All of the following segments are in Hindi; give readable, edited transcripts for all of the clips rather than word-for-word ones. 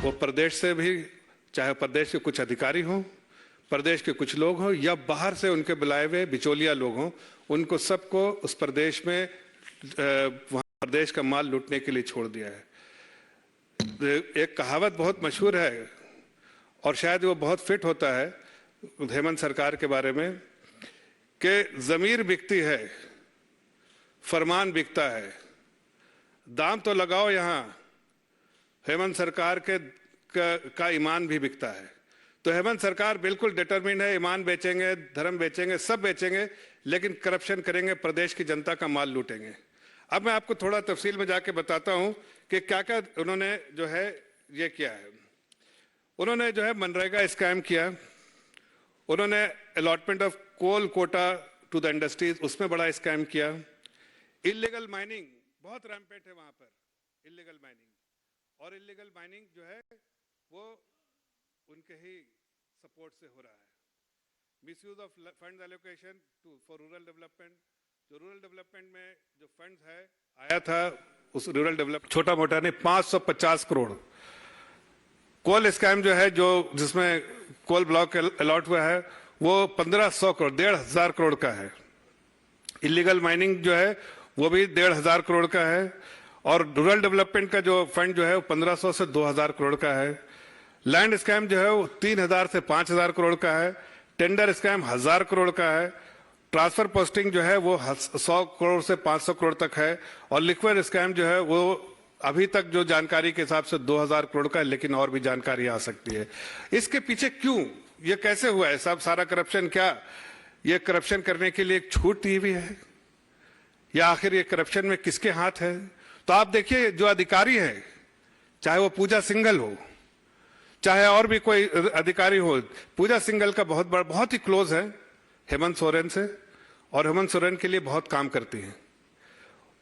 वो प्रदेश से भी, चाहे प्रदेश के कुछ अधिकारी हों, प्रदेश के कुछ लोग हों या बाहर से उनके बुलाए हुए बिचौलिया लोग हों, उनको सबको उस प्रदेश में वहाँ प्रदेश का माल लूटने के लिए छोड़ दिया है। एक कहावत बहुत मशहूर है और शायद वो बहुत फिट होता है हेमंत सरकार के बारे में कि जमीर बिकती है, फरमान बिकता है, दाम तो लगाओ, यहाँ हेमंत सरकार का ईमान भी बिकता है। तो हेमंत सरकार बिल्कुल डिटरमिन्ड है, ईमान बेचेंगे, धर्म बेचेंगे, सब बेचेंगे, लेकिन करप्शन करेंगे, प्रदेश की जनता का माल लूटेंगे। अब मैं आपको थोड़ा तफसील में जाके बताता हूं कि क्या क्या उन्होंने जो है ये किया है। उन्होंने जो है मनरेगा स्कैम किया, उन्होंने allotment of coal quota to the industries, उसमें बड़ा स्कैम किया। इलीगल माइनिंग बहुत रैम्पेंट है वहां पर, इलीगल माइनिंग, और इलीगल माइनिंग जो है वो उनके ही सपोर्ट से हो रहा है। Misuse of fund allocation for rural development, जो रूरल डेवलपमेंट में जो फंड है आया था उस रूरल डेवलपमेंट छोटा मोटा नहीं 550 करोड़। कोल स्कैम जो है, जो जिसमें कोल ब्लॉक अलॉट हुआ है वो 1500 करोड़, 1500 करोड़ का है। इलीगल माइनिंग जो है वो भी 1500 करोड़ का है, और रूरल डेवलपमेंट का जो फंड जो है वो 1500 से 2000 करोड़ का है। लैंड स्कैम जो है वो 3000 से 5000 करोड़ का है। टेंडर स्कैम 1000 करोड़ का है। ट्रांसफर पोस्टिंग जो है वो 100 करोड़ से 500 करोड़ तक है। और लिक्विड स्कैम जो है वो अभी तक जो जानकारी के हिसाब से 2000 करोड़ का है, लेकिन और भी जानकारी आ सकती है। इसके पीछे क्यों, ये कैसे हुआ है सब सारा करप्शन? क्या ये करप्शन करने के लिए एक छूट दी हुई है, या आखिर ये करप्शन में किसके हाथ है? तो आप देखिए, जो अधिकारी है, चाहे वो पूजा सिंघल हो, चाहे और भी कोई अधिकारी हो, पूजा सिंघल का बहुत ही क्लोज है हेमंत सोरेन से, और हेमंत सोरेन के लिए बहुत काम करती हैं।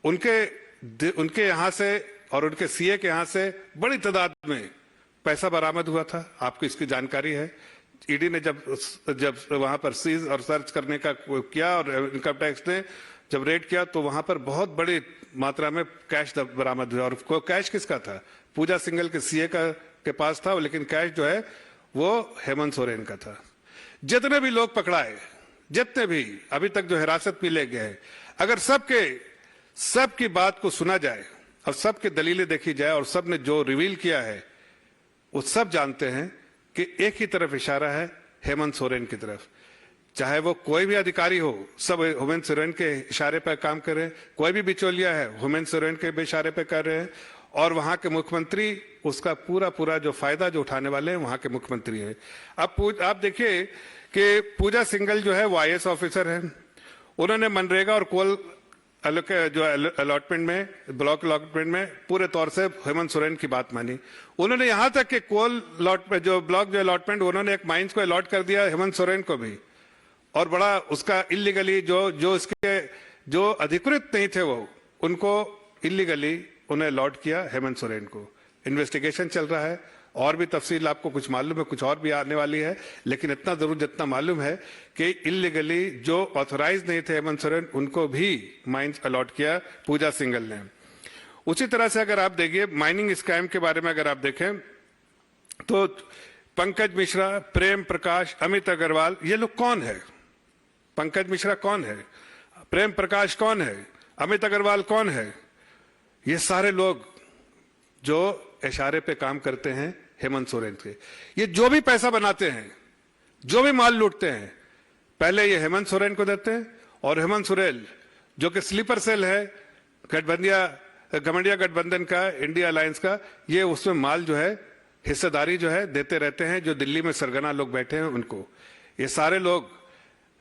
उनके यहां से और उनके सीए के यहां से बड़ी तादाद में पैसा बरामद हुआ था, आपको इसकी जानकारी है। ईडी ने जब वहां पर सीज और सर्च करने का किया और इनकम टैक्स ने जब रेड किया तो वहां पर बहुत बड़ी मात्रा में कैश बरामद हुआ। और कैश किसका था? पूजा सिंघल के सीए के पास था, लेकिन कैश जो है वो हेमंत सोरेन का था। जितने भी लोग पकड़ाए, जितने भी अभी तक जो हिरासत में ले गए, अगर सबकी बात को सुना जाए और सबकी दलीलें देखी जाए और सब ने जो रिवील किया है वो सब जानते हैं कि एक ही तरफ इशारा है, हेमंत सोरेन की तरफ। चाहे वो कोई भी अधिकारी हो, सब हेमंत सोरेन के इशारे पर काम कर रहे हैं। कोई भी बिचौलिया है, हेमंत सोरेन के इशारे पर कर रहे हैं। और वहां के मुख्यमंत्री उसका पूरा जो फायदा जो उठाने वाले हैं वहां के मुख्यमंत्री हैं। अब आप देखिए कि पूजा सिंघल जो है वो आईएएस ऑफिसर है। उन्होंने मनरेगा और कोल जो अलॉटमेंट में, ब्लॉक अलॉटमेंट में पूरे तौर से हेमंत सोरेन की बात मानी। उन्होंने यहां तक कि कोल जो ब्लॉक जो अलॉटमेंट, उन्होंने एक माइंस को अलॉट कर दिया हेमंत सोरेन को भी, और बड़ा उसका इलीगली जो अधिकृत नहीं थे वो, उनको इलीगली उन्हें अलॉट किया हेमंत सोरेन को। इन्वेस्टिगेशन चल रहा है, और भी तफसील आपको कुछ मालूम है, कुछ और भी आने वाली है, लेकिन इतना जरूर जितना मालूम है कि इलीगली जो ऑथराइज नहीं थे हेमंत सोरेन, उनको भी माइंस अलॉट किया पूजा सिंघल ने। उसी तरह से अगर आप देखिए माइनिंग स्कैम के बारे में अगर आप देखें तो पंकज मिश्रा, प्रेम प्रकाश, अमित अग्रवाल, ये लोग कौन है? पंकज मिश्रा कौन है? प्रेम प्रकाश कौन है? अमित अग्रवाल कौन है? ये सारे लोग जो इशारे पे काम करते हैं हेमंत सोरेन के। ये जो भी पैसा बनाते हैं, जो भी माल लूटते हैं, पहले ये हेमंत सोरेन को देते हैं, और हेमंत सोरेन जो कि स्लीपर सेल है घमंडिया गठबंधन का, इंडिया अलायंस का, ये उसमें माल जो है हिस्सेदारी जो है देते रहते हैं। जो दिल्ली में सरगना लोग बैठे हैं उनको, ये सारे लोग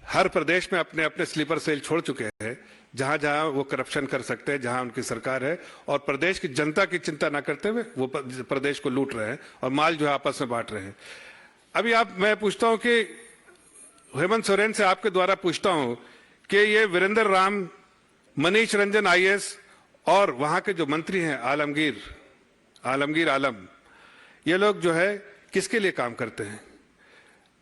हर प्रदेश में अपने अपने स्लीपर सेल छोड़ चुके हैं, जहां जहां वो करप्शन कर सकते हैं, जहां उनकी सरकार है, और प्रदेश की जनता की चिंता ना करते हुए वो प्रदेश को लूट रहे हैं और माल जो है आपस में बांट रहे हैं। अभी मैं पूछता हूं कि हेमंत सोरेन से आपके द्वारा पूछता हूं कि ये वीरेंद्र राम, मनीष रंजन आईएएस और वहां के जो मंत्री हैं आलमगीर आलम, ये लोग जो है किसके लिए काम करते हैं?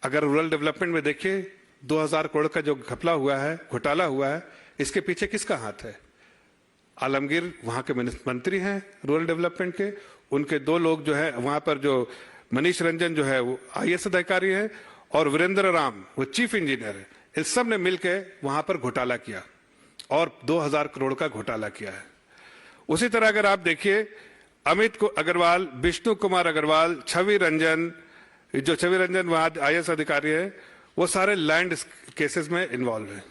अगर रूरल डेवलपमेंट में देखिए 2000 करोड़ का जो घोटाला हुआ है, इसके पीछे किसका हाथ है? आलमगीर वहां के मंत्री हैं रूरल डेवलपमेंट के, उनके दो लोग जो है वहां पर, जो मनीष रंजन जो है वो आईएएस अधिकारी है और वीरेंद्र राम वो चीफ इंजीनियर है, इस सब ने मिलकर वहां पर घोटाला किया और 2000 करोड़ का घोटाला किया है। उसी तरह अगर आप देखिए अमित अग्रवाल, विष्णु कुमार अग्रवाल, छवि रंजन वहां आईएएस अधिकारी है, वो सारे लैंड केसेस में इन्वॉल्व है।